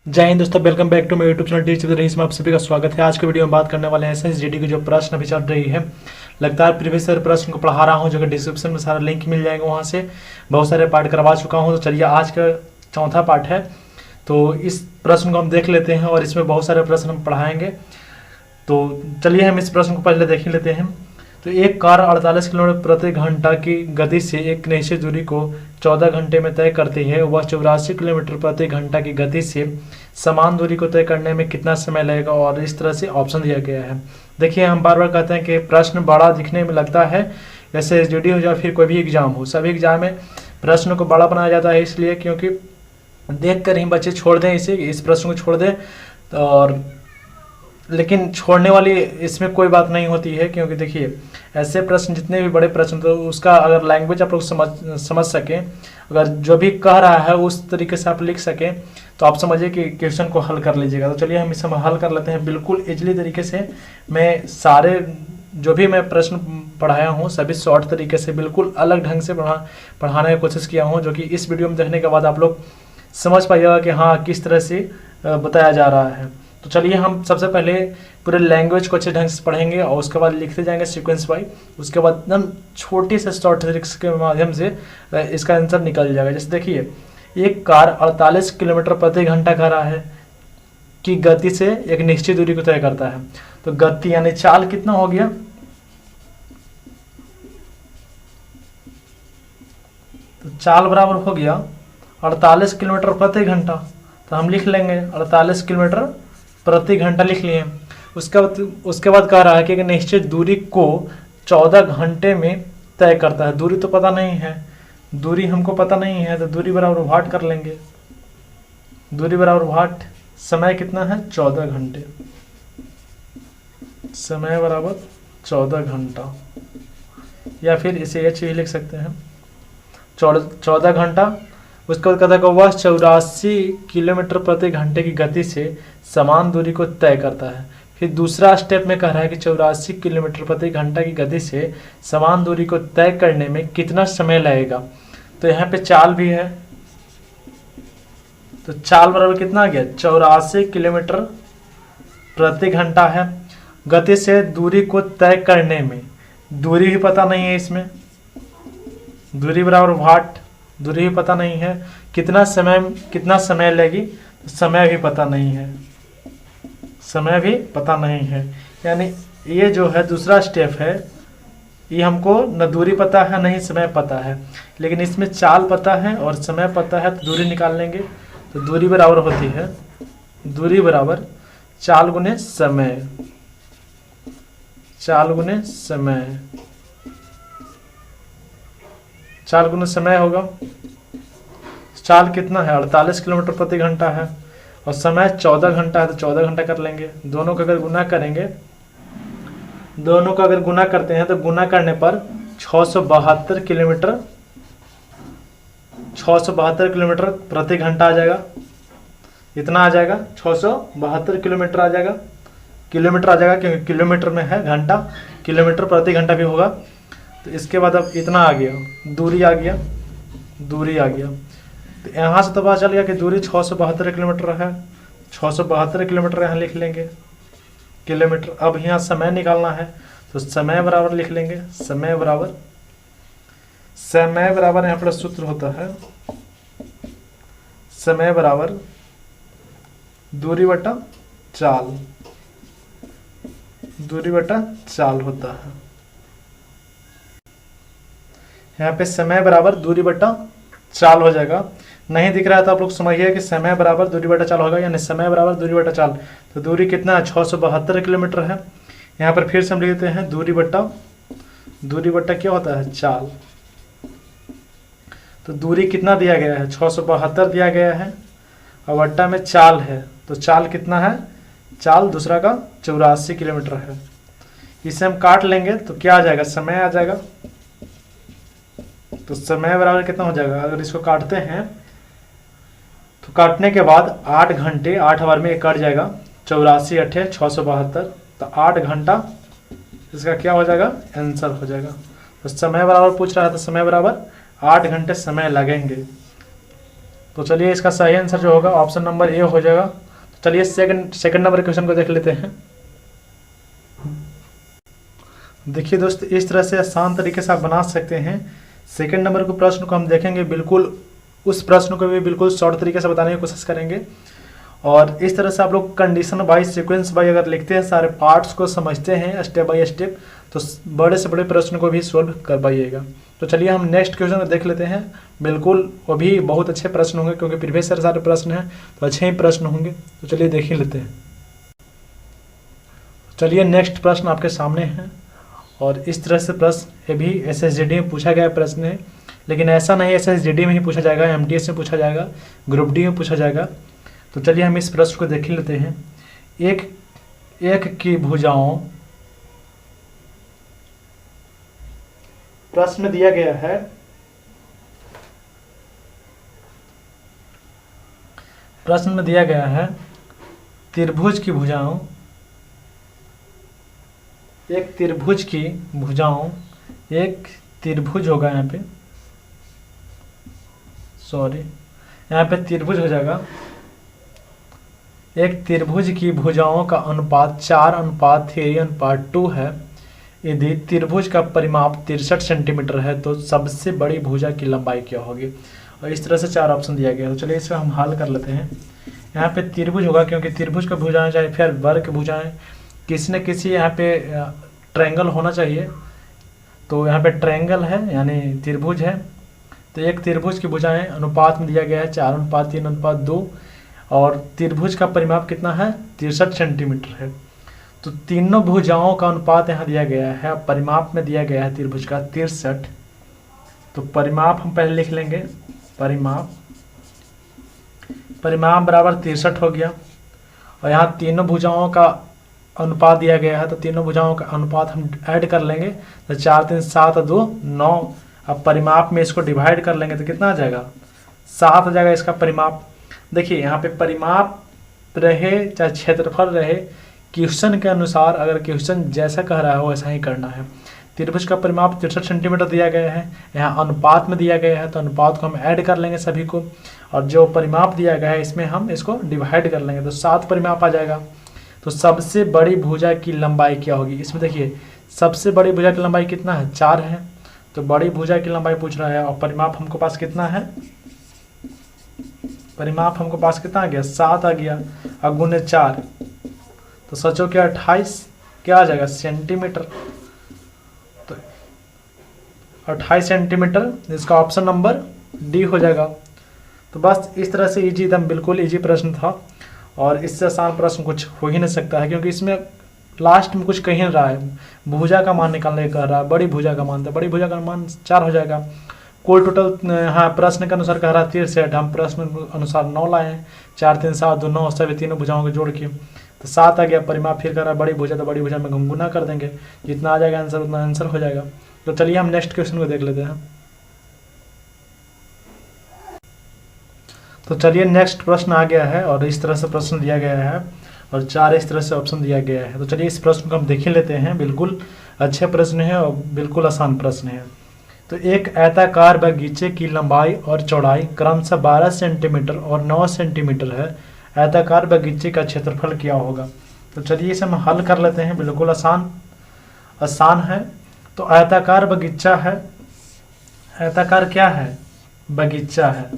जय हिंद दोस्तों, welcome back to my YouTube channel teacher Raees में आप सभी का स्वागत है। आज के वीडियो में बात करने वाले हैं एसएसजीडी की जो प्रश्न अभी चल रही है। लगातार प्रीवियस ईयर प्रश्न को पढ़ा रहा हूं, जो कि डिस्क्रिप्शन में सारा लिंक मिल जाएगा, वहां से बहुत सारे पार्ट करवा चुका हूं। तो चलिए, आज का चौथा पार्ट है, तो इस प्रश्न को हम देख लेते हैं और इसमें बहुत सारे प्रश्न हम पढ़ाएंगे। तो चलिए हम इस प्रश्न को पहले देख लेते हैं। तो एक कार 48 किलोमीटर प्रति घंटा की गति से एक निश्चित दूरी को 14 घंटे में तय करती है। वह 84 किलोमीटर प्रति घंटा की गति से समान दूरी को तय करने में कितना समय लगेगा, और इस तरह से ऑप्शन दिया गया है। देखिए, हम बार बार कहते हैं कि प्रश्न बड़ा दिखने में लगता है, जैसे एसजीडी हो या फिर कोई भी एग्जाम हो, सभी एग्जाम में प्रश्न को बड़ा बनाया जाता है, इसलिए क्योंकि देख कर ही बच्चे छोड़ दें इस प्रश्न को छोड़ दें। और लेकिन छोड़ने वाली इसमें कोई बात नहीं होती है, क्योंकि देखिए, ऐसे प्रश्न जितने भी बड़े प्रश्न, तो उसका अगर लैंग्वेज आप लोग समझ सकें, अगर जो भी कह रहा है उस तरीके से आप लिख सकें, तो आप समझिए कि क्वेश्चन को हल कर लीजिएगा। तो चलिए हम इसे हल कर लेते हैं बिल्कुल इजली तरीके से। मैं सारे जो भी मैं प्रश्न पढ़ाया हूँ सभी शॉर्ट तरीके से बिल्कुल अलग ढंग से पढ़ाने की कोशिश किया हूँ, जो कि इस वीडियो में देखने के बाद आप लोग समझ पाइएगा कि हाँ, किस तरह से बताया जा रहा है। तो चलिए, हम सबसे पहले पूरे लैंग्वेज को अच्छे ढंग से पढ़ेंगे और उसके बाद लिखते जाएंगे सीक्वेंस वाइज। उसके बाद एकदम छोटी से शॉर्ट ट्रिक्स के माध्यम से इसका आंसर निकल जाएगा। जैसे देखिए, एक कार 48 किलोमीटर प्रति घंटा कह रहा है कि गति से एक निश्चित दूरी को तय करता है। तो गति यानी चाल कितना हो गया, तो चाल बराबर हो गया 48 किलोमीटर प्रति घंटा। तो हम लिख लेंगे 48 किलोमीटर प्रति घंटा लिख लिए। उसके बाद कह रहा है कि एक निश्चित दूरी को 14 घंटे में तय करता है। दूरी तो पता नहीं है, दूरी हमको पता नहीं है, तो दूरी बराबर वाट कर लेंगे। दूरी बराबर वाट, समय कितना है 14 घंटे, समय बराबर 14 घंटा, या फिर इसे एच भी लिख सकते हैं 14 घंटा। उसके बाद कहता है वह 84 किलोमीटर प्रति घंटे की गति से समान दूरी को तय करता है। फिर दूसरा स्टेप में कह रहा है कि 84 किलोमीटर प्रति घंटा की गति से समान दूरी को तय करने में कितना समय लगेगा। तो यहाँ पे चाल भी है, तो चाल बराबर कितना आ गया 84 किलोमीटर प्रति घंटा है। गति से दूरी को तय करने में, दूरी भी पता नहीं है इसमें, दूरी बराबर वाट, दूरी भी पता नहीं है। कितना समय लगेगी, समय भी पता नहीं है, समय भी पता नहीं है। यानी ये जो है दूसरा स्टेप है, ये हमको न दूरी पता है न ही समय पता है, लेकिन इसमें चाल पता है और समय पता है, तो दूरी निकाल लेंगे। तो दूरी बराबर होती है, दूरी बराबर चाल गुने समय, चाल गुने समय, चाल गुने समय होगा। चाल कितना है 48 किलोमीटर प्रति घंटा है और समय 14 घंटा है, तो 14 घंटा कर लेंगे। दोनों का अगर गुना करेंगे, दोनों का अगर गुना करते हैं तो गुना करने पर 672 किलोमीटर, 672 किलोमीटर प्रति घंटा आ जाएगा। इतना आ जाएगा 672 किलोमीटर आ जाएगा, किलोमीटर आ जाएगा, क्योंकि किलोमीटर में है, घंटा किलोमीटर प्रति घंटा भी होगा। तो इसके बाद अब इतना आ गया, दूरी आ गया, दूरी आ गया। तो यहाँ से तो पता चल गया कि दूरी 672 किलोमीटर है, 672 किलोमीटर यहाँ लिख लेंगे किलोमीटर। अब यहाँ समय निकालना है, तो समय बराबर लिख लेंगे, समय बराबर, समय बराबर यहाँ पर सूत्र होता है, समय बराबर दूरी बटा चाल, दूरी बटा चाल होता है। यहाँ पे समय बराबर दूरी बटा चाल हो जाएगा। नहीं दिख रहा है तो आप लोग समझिए कि समय बराबर दूरी बटा चाल होगा, यानी समय बराबर दूरी बटा चाल। तो दूरी कितना है 672 किलोमीटर है। यहाँ पर फिर से हम लिख देते हैं दूरी बटा क्या होता है चाल। तो दूरी कितना दिया गया है 672 दिया गया है, और बट्टा में चाल है, तो चाल कितना है, चाल दूसरा का 84 किलोमीटर है। इसे हम काट लेंगे तो क्या आ जाएगा, समय आ जाएगा। तो समय बराबर कितना हो जाएगा, अगर इसको काटते हैं तो काटने के बाद 8 घंटे, 8 बार में कट जाएगा, 84 8 672, तो 8 घंटा इसका क्या हो जाएगा, आंसर हो जाएगा। तो समय बराबर पूछ रहा है, तो समय बराबर 8 घंटे समय लगेंगे। तो चलिए इसका सही आंसर जो होगा ऑप्शन नंबर ए हो जाएगा। तो चलिए सेकंड नंबर क्वेश्चन को देख लेते हैं। देखिए दोस्त, इस तरह से आसान तरीके से आप बना सकते हैं। सेकंड नंबर के प्रश्न को हम देखेंगे, बिल्कुल उस प्रश्न को भी बिल्कुल शॉर्ट तरीके से बताने की कोशिश करेंगे। और इस तरह से आप लोग कंडीशन वाइज, सीक्वेंस वाइज अगर लिखते हैं, सारे पार्ट्स को समझते हैं स्टेप बाय स्टेप, तो बड़े से बड़े प्रश्न को भी सोल्व कर पाइएगा। तो चलिए हम नेक्स्ट क्वेश्चन को देख लेते हैं। बिल्कुल वो भी बहुत अच्छे प्रश्न होंगे, क्योंकि प्रीवियस ईयर सारे प्रश्न हैं तो अच्छे ही प्रश्न होंगे। तो चलिए देख ही लेते हैं। चलिए नेक्स्ट प्रश्न आपके सामने है, और इस तरह से प्रश्न ये भी SSGD में पूछा गया प्रश्न है, लेकिन ऐसा नहीं SSGD में ही पूछा जाएगा, MTS में पूछा जाएगा, ग्रुप डी में पूछा जाएगा। तो चलिए हम इस प्रश्न को देख लेते हैं। एक की भुजाओं, प्रश्न दिया गया है प्रश्न में दिया गया है त्रिभुज की भुजाओं, एक त्रिभुज की भुजाओं, एक त्रिभुज होगा यहाँ पे, सॉरी यहाँ पे त्रिभुज हो जाएगा। एक त्रिभुज की भुजाओं का अनुपात 4:3:2 है। यदि त्रिभुज का परिमाप 63 सेंटीमीटर है तो सबसे बड़ी भुजा की लंबाई क्या होगी। और इस तरह से 4 ऑप्शन दिया गया है। तो चलिए इसका हम हल कर लेते हैं। यहाँ पे त्रिभुज होगा, क्योंकि त्रिभुज का भुजाएं चाहे फिर वर्ग भुजाएं, किसी न किसी यहाँ पे ट्रायंगल होना चाहिए। तो यहाँ पे ट्रायंगल है यानी त्रिभुज है। तो एक त्रिभुज की भुजाएं अनुपात में दिया गया है 4:3:2, और त्रिभुज का परिमाप कितना है 63 सेंटीमीटर है। तो तीनों भुजाओं का अनुपात यहाँ दिया गया है, परिमाप में दिया गया है त्रिभुज का 63। तो परिमाप हम पहले लिख लेंगे, परिमाप बराबर 63 हो गया। और यहाँ तीनों भुजाओं का अनुपात दिया गया है, तो तीनों भुजाओं का अनुपात हम ऐड कर लेंगे। तो 4 3 7 2 9। अब परिमाप में इसको डिवाइड कर लेंगे तो कितना आ जाएगा 7 आ जाएगा इसका परिमाप। देखिए यहाँ पे परिमाप रहे चाहे क्षेत्रफल रहे, क्वेश्चन के अनुसार अगर क्वेश्चन जैसा कह रहा है वैसा ही करना है। त्रिभुज का परिमाप 63 सेंटीमीटर दिया गया है, यहाँ अनुपात में दिया गया है, तो अनुपात को हम ऐड कर लेंगे सभी को, और जो परिमाप दिया गया है इसमें हम इसको डिवाइड कर लेंगे तो 7 परिमाप आ जाएगा। तो सबसे बड़ी भुजा की लंबाई क्या होगी। इसमें देखिए सबसे बड़ी भुजा की लंबाई कितना है 4 है, तो बड़ी भुजा की लंबाई पूछ रहा है। और परिमाप हमको पास कितना है, परिमाप हमको पास कितना आ गया 7 आ गया, और गुने 4 तो सोचो क्या 28 क्या आ जाएगा सेंटीमीटर। तो 28 सेंटीमीटर, इसका ऑप्शन नंबर डी हो जाएगा। तो बस इस तरह से इजी, एकदम बिल्कुल इजी प्रश्न था, और इससे आसान प्रश्न कुछ हो ही नहीं सकता है, क्योंकि इसमें लास्ट में कुछ कह नहीं रहा है, भुजा का मान निकालने कह रहा है। बड़ी भुजा का मान, तो बड़ी भुजा का मान 4 हो जाएगा। कुल टोटल हाँ प्रश्न के अनुसार कह रहा है 63, हम प्रश्न अनुसार 9 लाए हैं। 4 3 7 2 9 सभी तीनों भुजाओं को जोड़ के तो 7 आ गया परिमाप। फिर कह रहा है बड़ी भुजा, तो बड़ी भुजा में हम गुना कर देंगे, जितना आ जाएगा आंसर उतना आंसर हो जाएगा। तो चलिए हम नेक्स्ट क्वेश्चन को देख लेते हैं। तो चलिए नेक्स्ट प्रश्न आ गया है, और इस तरह से प्रश्न दिया गया है, और 4 इस तरह से ऑप्शन दिया गया है। तो चलिए इस प्रश्न को हम देख ही लेते हैं। बिल्कुल अच्छे प्रश्न है और बिल्कुल आसान प्रश्न है। तो एक आयताकार बगीचे की लंबाई और चौड़ाई क्रमशः 12 सेंटीमीटर और 9 सेंटीमीटर है। आयताकार बगीचे का क्षेत्रफल क्या होगा। तो चलिए इसे हम हल कर लेते हैं। बिल्कुल आसान है। तो आयताकार बगीचा है, आयताकार क्या है बगीचा है,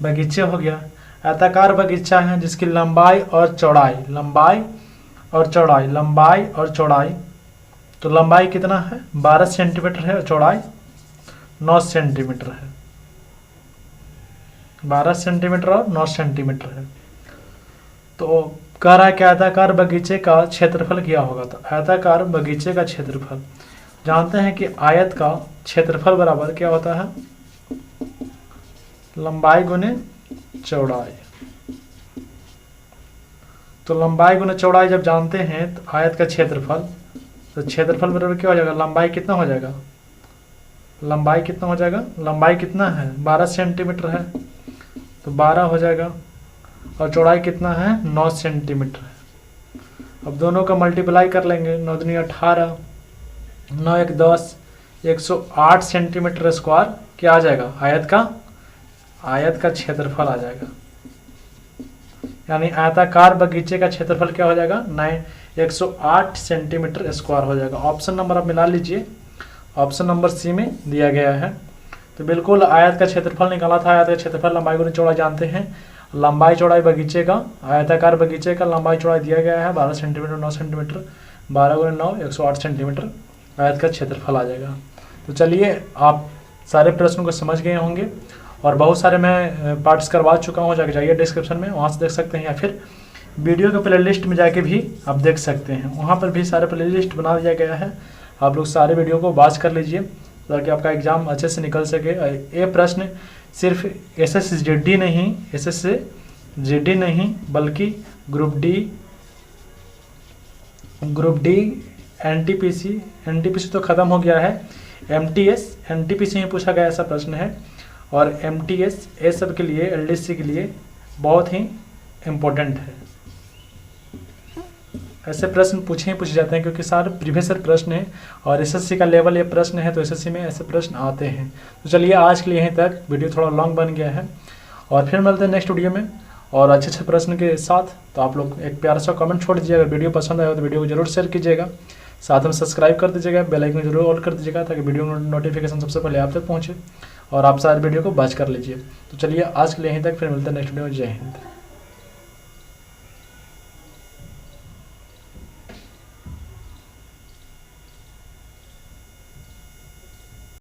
बगीचे हो गया। आयताकार बगीचा है जिसकी लंबाई और चौड़ाई, लंबाई और चौड़ाई, तो लंबाई कितना है 12 सेंटीमीटर है और चौड़ाई 9 सेंटीमीटर है। 12 सेंटीमीटर और 9 सेंटीमीटर है। तो कह रहा है कि आयताकार बगीचे का क्षेत्रफल क्या होगा। तो आयताकार बगीचे का क्षेत्रफल जानते हैं कि आयत का क्षेत्रफल बराबर क्या होता है लंबाई गुने चौड़ाई। तो लंबाई गुने चौड़ाई जब जानते हैं तो आयत का क्षेत्रफल, तो क्षेत्रफल बराबर क्या हो जाएगा लंबाई कितना हो जाएगा, लंबाई कितना हो जाएगा, लंबाई कितना है 12 सेंटीमीटर है तो 12 हो जाएगा, और चौड़ाई कितना है 9 सेंटीमीटर है। अब दोनों का मल्टीप्लाई कर लेंगे, 9 दूनी 18, 9 1 10, 108 सेंटीमीटर स्क्वायर क्या आ जाएगा आयत का आयत का क्षेत्रफल आ जाएगा, यानी आयताकार बगीचे का क्षेत्रफल क्या हो जाएगा 108 सेंटीमीटर स्क्वायर हो जाएगा। ऑप्शन नंबर आप मिला लीजिए, ऑप्शन नंबर सी में दिया गया है। तो बिल्कुल आयत का क्षेत्रफल निकाला था। आयत का क्षेत्रफल लंबाई गुनी चौड़ाई जानते हैं, लंबाई चौड़ाई बगीचे का, आयताकार बगीचे का लंबाई चौड़ाई दिया गया है 12 सेंटीमीटर 9 सेंटीमीटर, 12 गुनी 9 108 सेंटीमीटर आयत का क्षेत्रफल आ जाएगा। तो चलिए आप सारे प्रश्नों को समझ गए होंगे, और बहुत सारे मैं पार्ट्स करवा चुका हूँ, जाके जाइए डिस्क्रिप्शन में, वहाँ से देख सकते हैं, या फिर वीडियो के प्लेलिस्ट में जाके भी आप देख सकते हैं, वहाँ पर भी सारे प्लेलिस्ट बना दिया गया है। आप लोग सारे वीडियो को वॉच कर लीजिए ताकि आपका एग्जाम अच्छे से निकल सके। ये प्रश्न सिर्फ SSGD नहीं, SSGD नहीं बल्कि ग्रुप डी NTPC तो ख़त्म हो गया है, MTS NTPC में पूछा गया ऐसा प्रश्न है, और MTS ये सब के लिए LDC के लिए बहुत ही इम्पोर्टेंट है। ऐसे प्रश्न पूछे जाते हैं क्योंकि सारे प्रीवियस ईयर प्रश्न है और SSC का लेवल ये प्रश्न है, तो SSC में ऐसे प्रश्न आते हैं। तो चलिए आज के लिए यहीं तक, वीडियो थोड़ा लॉन्ग बन गया है, और फिर मिलते हैं नेक्स्ट वीडियो में और अच्छे प्रश्न के साथ। तो आप लोग एक प्यारा सा कमेंट छोड़ दीजिए, अगर वीडियो पसंद आया तो वीडियो को जरूर शेयर कीजिएगा, साथ में सब्सक्राइब कर दीजिएगा, बेल आइकन जरूर ऑल कर दीजिएगा ताकि वीडियो नोटिफिकेशन सबसे पहले आप तक पहुँचे और आप सारे वीडियो को वॉच कर लीजिए। तो चलिए आज के लिए यहीं तक, फिर मिलते हैं नेक्स्ट वीडियो में। जय हिंद।